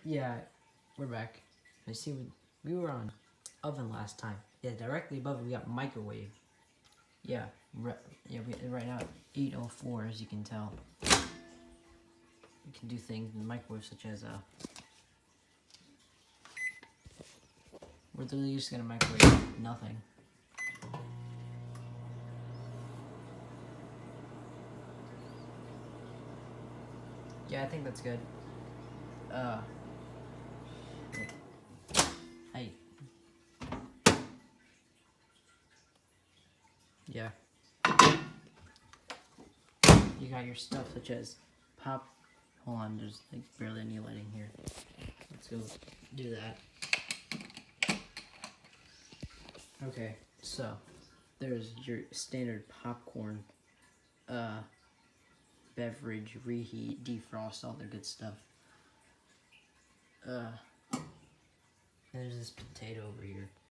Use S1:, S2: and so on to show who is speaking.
S1: Yeah, we're back. I see we were on oven last time. Yeah, directly above it we got microwave. Yeah, right now 8:04 as you can tell. You can do things in the microwave such as we're literally just gonna microwave nothing. Yeah, I think that's good. Hey. Yeah. You got your stuff such as pop. Hold on, there's like barely any lighting here. Let's go do that. Okay, so there's your standard popcorn beverage, reheat, defrost, all the good stuff. There's this potato over here.